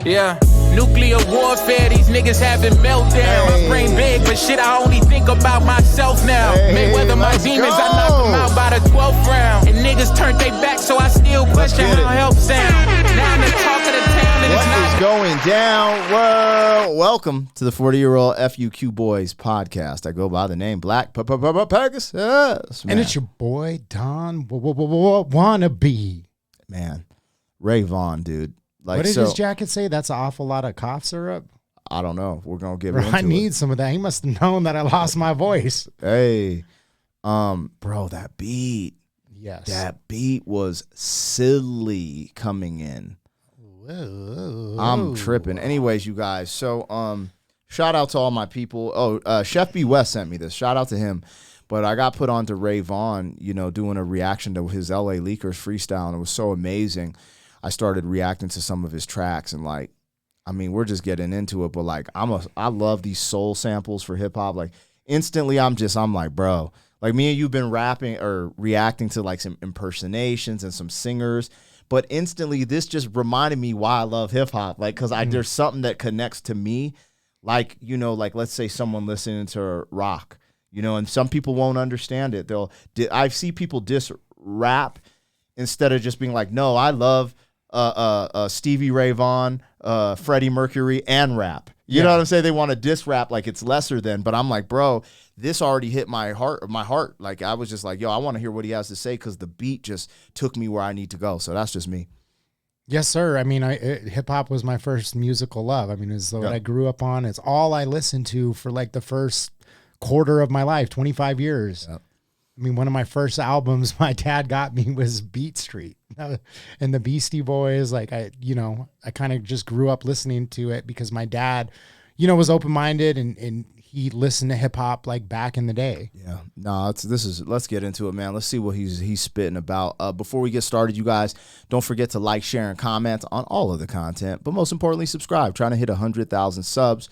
Yeah, nuclear warfare, these niggas having meltdown. My brain big, but shit, I only think about myself now. Mayweather, my demons, I knocked them out by the 12th round. And niggas turned their back, so I still question how help sound. Now I'm the talk of the town, and it's not. What is going down, world? Welcome to the 40-year-old FUQ Boyz podcast. I go by the name Black Pegasus. And it's your boy, Don Wannabe. Man, Vaughn, dude. Like, what did his jacket say? That's an awful lot of cough syrup? I don't know. We're going to get into it. I need some of that. He must have known that I lost my voice. Hey, bro, that beat. Yes. That beat was silly coming in. Whoa. I'm tripping. Anyways, you guys. So, shout out to all my people. Oh, Chef B. West sent me this. Shout out to him. But I got put on to Vaughn, doing a reaction to his LA Leakers freestyle, and it was so amazing. I started reacting to some of his tracks, and we're just getting into it. But I love these soul samples for hip hop. Like instantly, I'm like, bro, like me and you've been rapping or reacting to like some impersonations and some singers. But instantly, this just reminded me why I love hip hop. Like, cause there's something that connects to me. Like, like let's say someone listening to rock, and some people won't understand it. I see people diss rap instead of just being like, no, I love Stevie Ray Vaughan, Freddie Mercury, and rap. You know what I'm saying? They want to diss rap like it's lesser than, but I'm like, bro, this already hit my heart. Like I was just like, yo, I want to hear what he has to say because the beat just took me where I need to go. So that's just me. Yes, sir. I mean, hip hop was my first musical love. I mean, it's what I grew up on. It's all I listened to for like the first quarter of my life, 25 years. Yep. I mean, one of my first albums my dad got me was Beat Street and the Beastie Boys. Like I kind of just grew up listening to it because my dad, was open-minded and he listened to hip hop like back in the day. Yeah. No, let's get into it, man. Let's see what he's spitting about. Before we get started, you guys, don't forget to like, share, and comment on all of the content, but most importantly, subscribe. Trying to hit 100,000 subs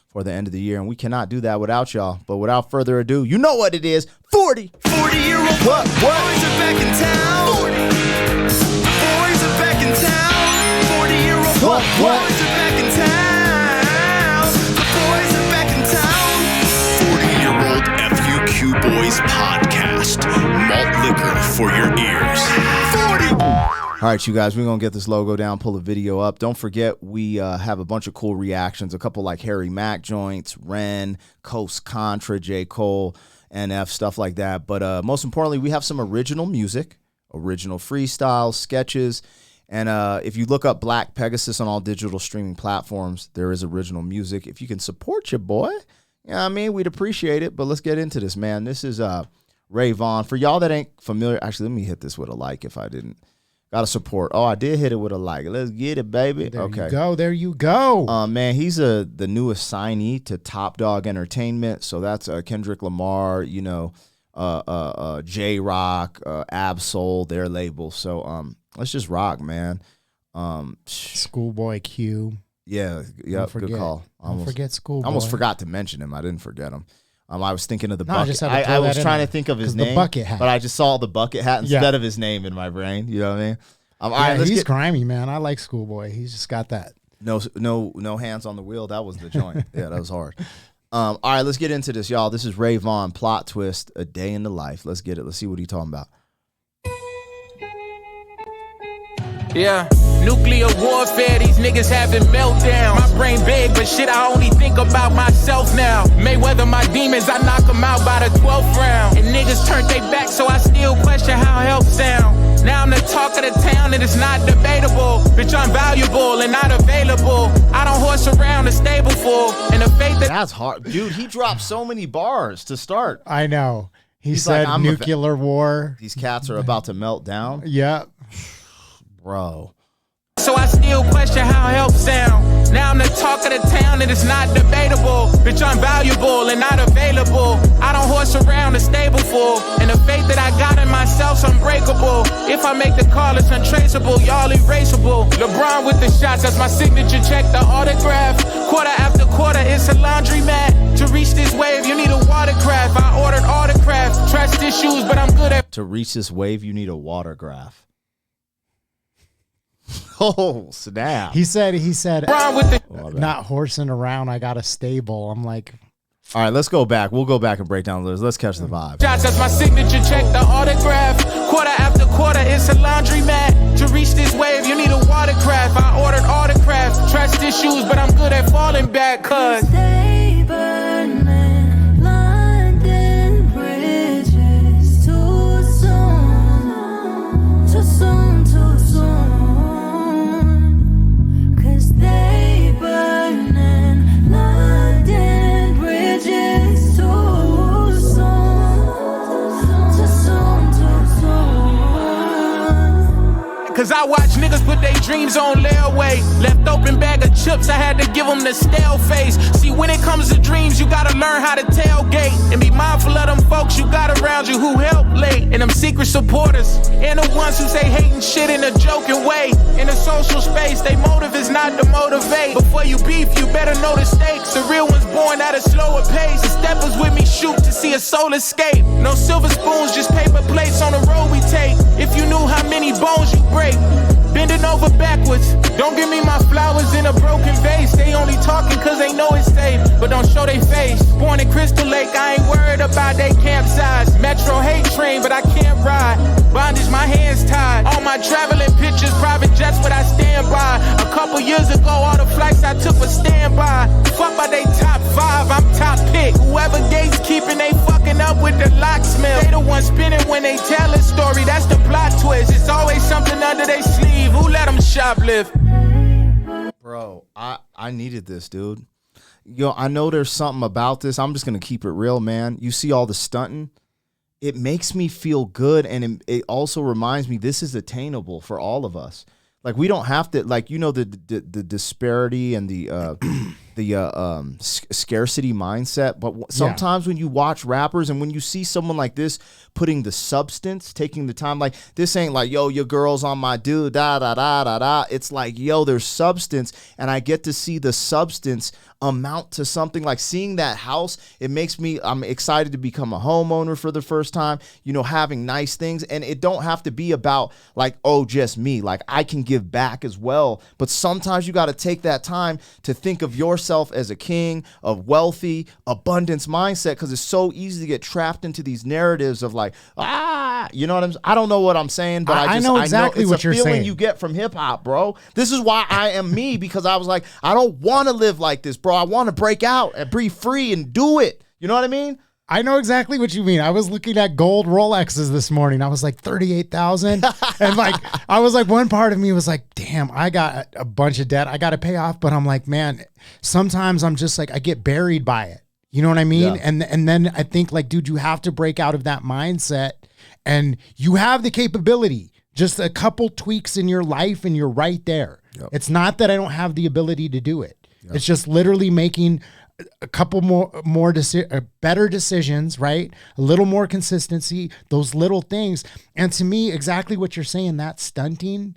for the end of the year, and we cannot do that without y'all. But without further ado, you know what it is. 40-year-old what? Boys are back in town. 40. Boys are back in town. 40-year-old what? Boys are back in town. The boys are back in town. 40-year-old FUQ Boyz podcast. Malt liquor for your ears. 40. All right, you guys, we're going to get this logo down, pull a video up. Don't forget, we have a bunch of cool reactions, a couple like Harry Mack joints, Ren, Coast Contra, J. Cole, NF, stuff like that. But most importantly, we have some original music, original freestyles, sketches. And if you look up Black Pegasus on all digital streaming platforms, there is original music. If you can support your boy, we'd appreciate it. But let's get into this, man. This is Vaughn. For y'all that ain't familiar, actually, let me hit this with a like if I didn't. Got to support. Oh, I did hit it with a like. Let's get it, baby. There you go. Man, he's the newest signee to Top Dog Entertainment. So that's Kendrick Lamar, J-Rock, Ab-Soul, their label. So let's just rock, man. Schoolboy Q. Yeah, good call. Don't forget Schoolboy. I almost forgot to mention him. I didn't forget him. I was thinking of the bucket. I was trying to think of his name, the bucket hat. But I just saw the bucket hat instead of his name in my brain. You know what I mean? All right, he's grimy, man. I like Schoolboy. He's just got that. No hands on the wheel. That was the joint. Yeah, that was hard. All right, let's get into this, y'all. This is Vaughn, Plot Twist, A Day in the Life. Let's get it. Let's see what he's talking about. Yeah, nuclear warfare, these niggas having meltdown. My brain big, but shit, I only think about myself now. Mayweather, my demons, I knock them out by the 12th round. And niggas turned their back, so I still question how help sound. Now I'm the talk of the town, and it's not debatable. Bitch, I'm valuable and not available. I don't horse around a stable full. And the faith that's hard. Dude, he dropped so many bars to start. I know. He said like, nuclear war. These cats are about to melt down. Yeah. Bro. So I still question how help sound. Now I'm the talk of the town and it's not debatable. Bitch, I'm valuable and not available. I don't horse around a stable full. And the faith that I got in myself's unbreakable. If I make the call, it's untraceable. Y'all erasable. LeBron with the shots, that's my signature. Check the autograph. Quarter after quarter, it's a laundromat. To reach this wave, you need a watercraft. I ordered autographs. Trust issues, but I'm good at. To reach this wave, you need a watergraph. Oh, snap. He said, Rhyme with the not horsing around. I got a stable. I'm like, All right, let's go back. We'll go back and break down the lyrics. Let's catch the vibe. shots as my signature, check the autograph. Quarter after quarter, it's a laundromat. To reach this wave, you need a watercraft. I ordered autograph. Trust issues, but I'm good at falling back, cause Stay burning, London bridges. Too soon, too soon, too soon. 'Cause they burning, London bridges. Too soon, too soon, too soon. cause I watch niggas put their dreams on layaway. Left open bag of chips, I had to give them the stale face. See, when it comes to dreams, you gotta learn how to tailgate. And be mindful of them folks you got around you who help late. And them secret supporters. And the ones who say hating shit in a joking way. In a social space, they motive is not to motivate. Before you beef, you better know the stakes. The real one's born at a slower pace. The steppers with me shoot to see a soul escape. No silver spoons, just paper plates on the road we take. If you knew how many bones you break. Bending over backwards. Don't give me my flowers in a broken vase. They only talking cause they know it's safe, but don't show they face. Born in Crystal Lake, I ain't worried about they campsites. Metro hate train, but I can't ride. Bondage, my hands tied. All my traveling pictures, private jets, what I stand by. A couple years ago, all the flights I took were standby. Fuck by they top 5, I'm top pick. Whoever gates keeping, they fucking up with the locksmith. They the ones spinning when they tell a story, that's the plot twist. It's always something under their sleeve. Who let them shoplift? Bro, I needed this, dude. Yo, I know there's something about this. I'm just going to keep it real, man. You see all the stunting? It makes me feel good, and it also reminds me this is attainable for all of us. Like, we don't have to, like, you know, the disparity and the scarcity mindset. But sometimes when you watch rappers and when you see someone like this putting the substance, taking the time, like, this ain't like, yo, your girl's on my dude, da, da, da, da, da. It's like, yo, there's substance, and I get to see the substance amount to something. Like, seeing that house, I'm excited to become a homeowner for the first time, you know, having nice things. And it don't have to be about like, oh, just me. Like, I can give back as well. But sometimes you got to take that time to think of yourself as a king of wealthy abundance mindset, because it's so easy to get trapped into these narratives of like, you know what I'm saying? I don't know what I'm saying, but I know exactly what you're saying. It's a feeling you get from hip hop, bro. This is why I am me, because I was like, I don't want to live like this, bro. I want to break out and breathe free and do it. You know what I mean? I know exactly what you mean. I was looking at gold Rolexes this morning. I was like 38,000. And like, I was like, one part of me was like, damn, I got a bunch of debt I got to pay off. But I'm like, man, sometimes I'm just like, I get buried by it. You know what I mean? Yeah. And then I think like, dude, you have to break out of that mindset, and you have the capability. Just a couple tweaks in your life and you're right there. Yep. It's not that I don't have the ability to do it. Yep. It's just literally making a couple better decisions, right? A little more consistency, those little things. And to me, exactly what you're saying, that stunting,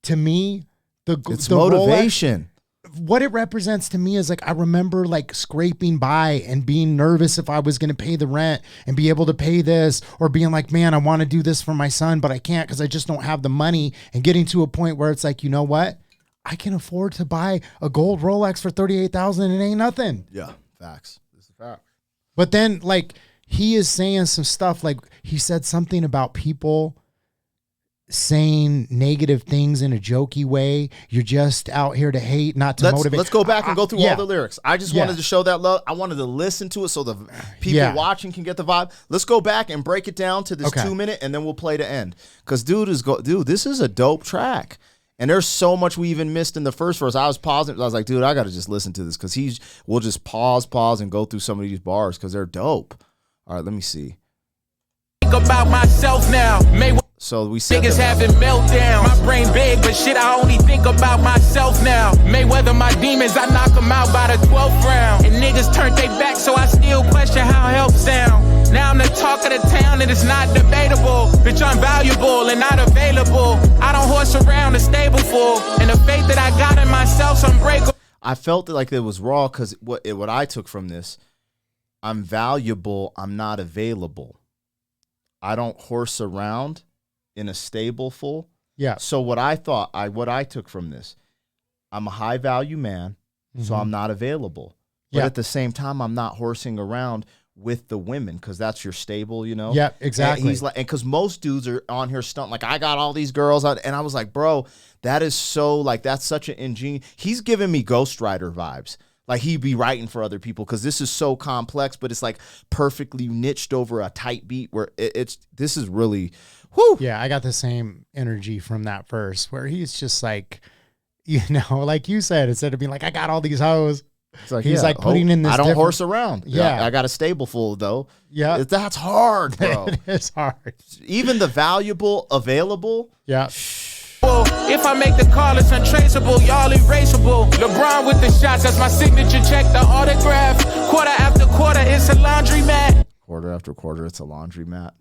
to me, it's the motivation. Rolex, what it represents to me is like, I remember like scraping by and being nervous if I was going to pay the rent and be able to pay this, or being like, man, I want to do this for my son, but I can't because I just don't have the money, and getting to a point where it's like, you know what? I can afford to buy a gold Rolex for $38,000. It ain't nothing. Yeah, facts. This is a fact. But then, like, he is saying some stuff. Like, he said something about people saying negative things in a jokey way. You're just out here to hate, not to motivate. Let's go back and go through all the lyrics. I just wanted to show that love. I wanted to listen to it so the people watching can get the vibe. Let's go back and break it down to this 2 minute, and then we'll play the end. Because dude, this is a dope track. And there's so much we even missed in the first verse. I was pausing. I was like, dude, I got to just listen to this, because we'll just pause, and go through some of these bars because they're dope. All right, let me see. Think about myself now. So we said niggas having meltdown. My brain big, but shit, I only think about myself now. Mayweather my demons, I knock them out by the 12th round. And niggas turned their back, so I still question how help sound. Now I'm the talk of the town, and it's not debatable. Bitch, I'm valuable and not available. I don't horse around a stable full, and the faith that I got in myself's unbreakable. I felt like it was raw, because what I took from this, I'm valuable, I'm not available. I don't horse around in a stable full. Yeah. So what I took from this, I'm a high value man, so I'm not available. But at the same time, I'm not horsing around with the women because that's your stable, you know? Yeah, exactly. And he's like, and because most dudes are on here stunt like, I got all these girls out, and I was like, bro, that is so like that's such an ingenious. He's giving me Ghost Rider vibes. Like he'd be writing for other people because this is so complex, but it's like perfectly niched over a tight beat where this is really, whew. Yeah, I got the same energy from that verse where he's just like, you know, like you said, instead of being like, I got all these hoes. It's like, he's like putting in this. I don't different- horse around. Yeah. I got a stable full though. Yeah. That's hard, bro. It is hard. Even the valuable, available. Yeah. If I make the call, it's untraceable, y'all erasable. LeBron with the shots, that's my signature. Check the autograph. Quarter after quarter, it's a laundromat. Quarter after quarter, it's a laundromat.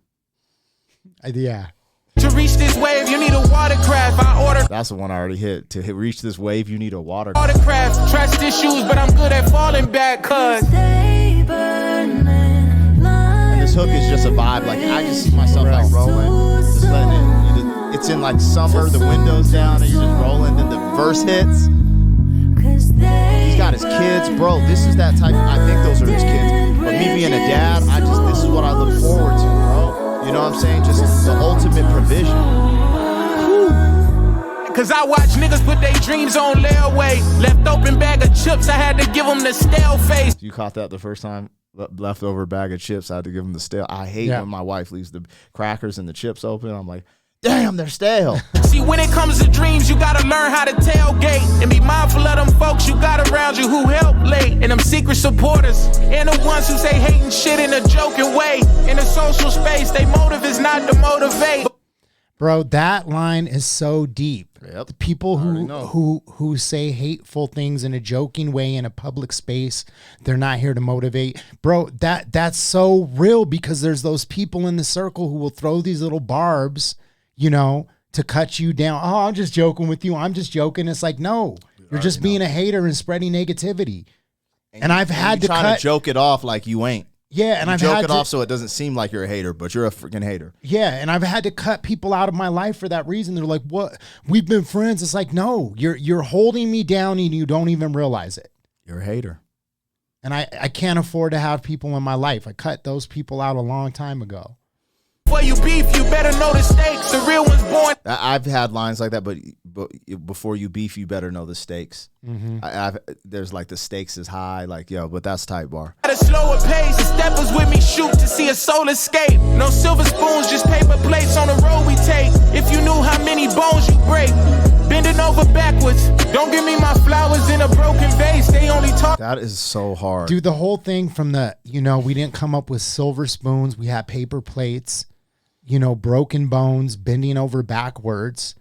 Yeah. To reach this wave, you need a watercraft. I order That's the one I already hit. To reach this wave, you need a water. autocraft. Trust issues, but I'm good at falling back, cuz. Stay burning. And this hook is just a vibe. Like I just see myself like rolling, just letting it. It's in like summer, the windows down, and you're just rolling. Then the verse hits. He's got his kids, bro. This is that type. I think those are his kids. But me being a dad, this is what I look forward to, bro. You know what I'm saying? Just the ultimate provision. Cause I watch niggas put their dreams on layaway. Left open bag of chips, I had to give them the stale face. You caught that the first time? Leftover bag of chips, I had to give them the stale. I hate when my wife leaves the crackers and the chips open. I'm like, damn, they're stale. See, when it comes to dreams, you gotta learn how to tailgate and be mindful of them folks you got around you who help late, and them secret supporters, and the ones who say hating shit in a joking way. In a social space, they motive is not to motivate. Bro, that line is so deep. Yep. The people who say hateful things in a joking way in a public space, they're not here to motivate. Bro, that's so real because there's those people in the circle who will throw these little barbs, you know, to cut you down. Oh, I'm just joking with you. I'm just joking. It's like, no, you're just being a hater and spreading negativity. And I've had to trying to joke it off like you ain't. Yeah, and I've joke had it off so it doesn't seem like you're a hater, but you're a freaking hater. Yeah, and I've had to cut people out of my life for that reason. They're like, "What? We've been friends." It's like, no, you're holding me down and you don't even realize it. You're a hater. And I can't afford to have people in my life. I cut those people out a long time ago. Before you beef, you better know the stakes. The real one's born. I've had lines like that, but before you beef, you better know the stakes. There's like the stakes is high, like yo, but that's tight bar. At a slower pace, the steppers with me shoot to see a soul escape. No silver spoons, just paper plates on the road we take. If you knew how many bones you break, bending over backwards. Don't give me my flowers in a broken vase. They only talk. That is so hard, Dude, the whole thing from we didn't come up with silver spoons. We had paper plates, broken bones, bending over backwards.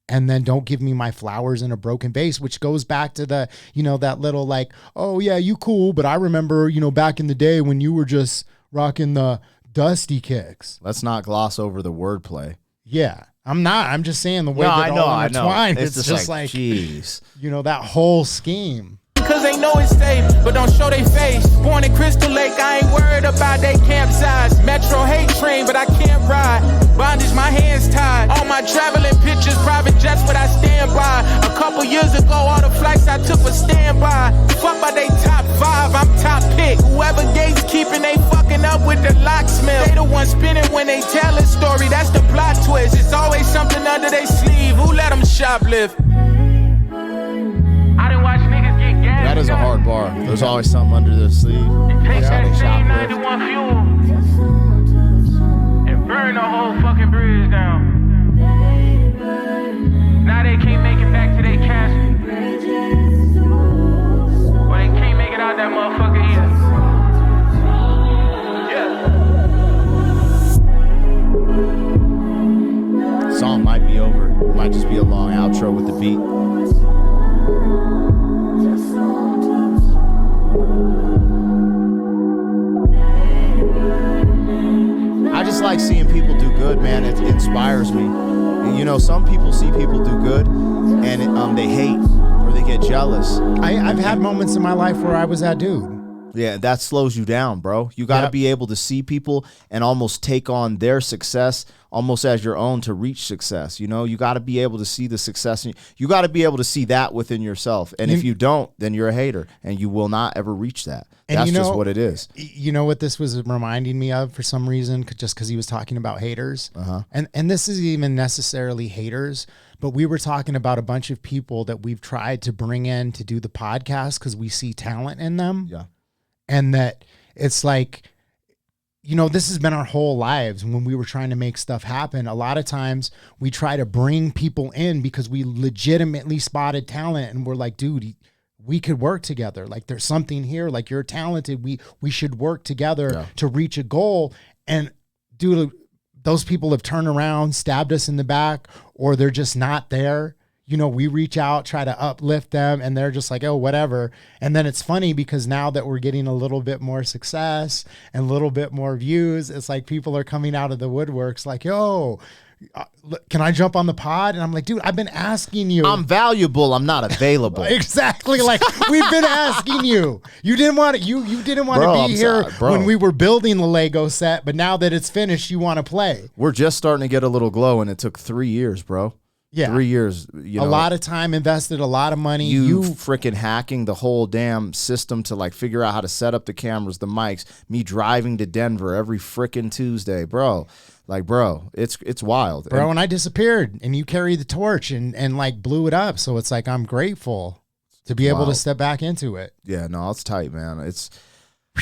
And then don't give me my flowers in a broken vase, which goes back to the, that little like, oh yeah, you cool. But I remember, back in the day when you were just rocking the dusty kicks. Let's not gloss over the wordplay. Yeah, I'm not. I'm just saying the way that all intertwined. It's just like, jeez. That whole scheme. Cause they know it's safe, but don't show they face. Born in Crystal Lake, I ain't worried about they campsites. Metro hate train, but I can't ride. Bondage, my hands tied. All my traveling pictures, private jets, but I stand by. A couple years ago, all the flights I took was standby. Fuck by they top 5, I'm top pick. Whoever gates keeping, they fucking up with the locksmith. They the one spinning when they tell a story, that's the plot twist. It's always something under their sleeve. Who let them shoplift? I didn't watch niggas get gas. That is a hard bar. There's always something under the sleeve. Take That's how that they same shoplift. 91 fuel and burn the whole fucking bridge down. Now they can't make it back to their castle. Or they can't make it out that motherfucker either. Yeah. Song might be over. Might just be a long outro with the beat. I just like seeing people do good, man. It inspires me. And, some people see people do good and they hate or they get jealous. I've had moments in my life where I was that dude. Yeah, that slows you down, bro. You got to be able to see people and almost take on their success almost as your own to reach success. You know, you got to be able to see the success. You got to be able to see that within yourself. And if you don't, then you're a hater and you will not ever reach that. And that's just what it is. You know what this was reminding me of for some reason, just because he was talking about haters. And this isn't even necessarily haters, but we were talking about a bunch of people that we've tried to bring in to do the podcast because we see talent in them. Yeah. And that it's like, you know, this has been our whole lives when we were trying to make stuff happen. A lot of times we try to bring people in because we legitimately spotted talent and we're like, dude, we could work together. Like there's something here, like you're talented. We should work together to reach a goal. And dude, those people have turned around, stabbed us in the back, or they're just not there. You know, we reach out, try to uplift them, and they're just like, oh, whatever. And then it's funny because now that we're getting a little bit more success and a little bit more views, it's like people are coming out of the woodworks like, yo, can I jump on the pod? And I'm like, dude, I've been asking you. I'm valuable. I'm not available. Exactly. Like we've been asking you. You didn't want to, you didn't want to be here when we were building the Lego set, but now that it's finished, you want to play. We're just starting to get a little glow, and it took 3 years, bro. Yeah. 3 years. You know, a lot of time invested, a lot of money. You freaking hacking the whole damn system to like figure out how to set up the cameras, the mics, me driving to Denver every freaking Tuesday, bro. Like, bro, it's wild. Bro, and I disappeared and you carried the torch and like blew it up. So it's like, I'm grateful to be able to step back into it. Yeah, no, it's tight, man.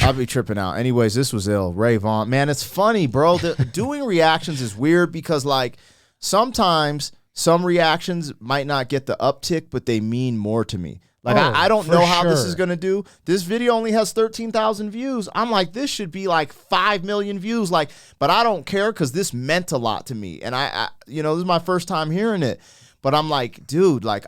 I'll be tripping out. Anyways, this was ill. Ray Vaughn. Man, it's funny, bro. Doing reactions is weird because like sometimes some reactions might not get the uptick, but they mean more to me. Like, I don't know how this is going to do. This video only has 13,000 views. I'm like, this should be like 5 million views. Like, but I don't care because this meant a lot to me. And I, you know, this is my first time hearing it. But I'm like, dude, like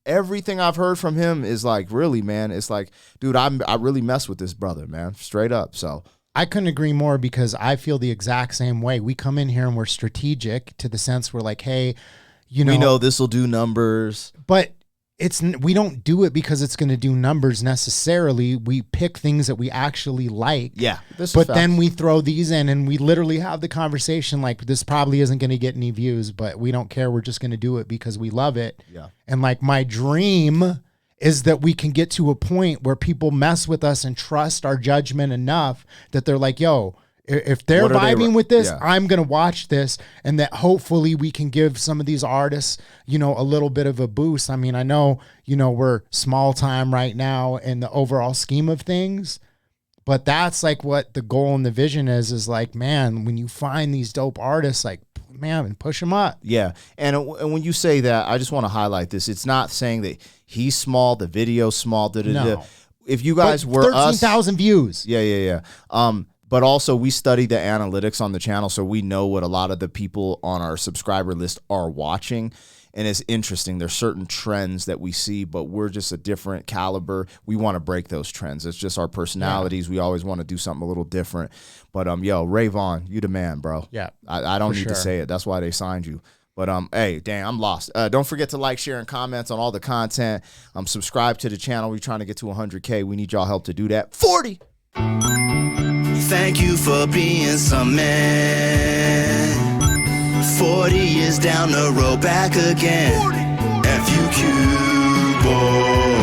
everything I've heard from him is like, really, man. It's like, dude, I really mess with this brother, man. Straight up. So I couldn't agree more because I feel the exact same way. We come in here and we're strategic to the sense we're like, hey, you know, we know this will do numbers, but we don't do it because it's going to do numbers necessarily. We pick things that we actually like. Yeah. But then we throw these in and we literally have the conversation like this probably isn't going to get any views, but we don't care. We're just going to do it because we love it. Yeah. And like my dream is that we can get to a point where people mess with us and trust our judgment enough that they're like, yo, if they're vibing with this, I'm going to watch this, and that hopefully we can give some of these artists, you know, a little bit of a boost. I mean, I know, you know, we're small time right now in the overall scheme of things, but that's like what the goal and the vision is like, man, when you find these dope artists, like, man, and push them up. Yeah. And when you say that, I just want to highlight this. It's not saying that he's small, the video's small. No. If you guys were 13,000 views. Yeah. But also we study the analytics on the channel, so we know what a lot of the people on our subscriber list are watching. And it's interesting. There's certain trends that we see, but we're just a different caliber. We want to break those trends. It's just our personalities. Yeah. We always want to do something a little different. But yo, Ray Vaughn, you the man, bro. Yeah. I don't need to say it. That's why they signed you. But hey, dang, I'm lost. Don't forget to like, share, and comments on all the content. Subscribe to the channel. We're trying to get to 100K. We need y'all help to do that. 40. Thank you for being some man. 40 years down the road, back again. FUQ boy.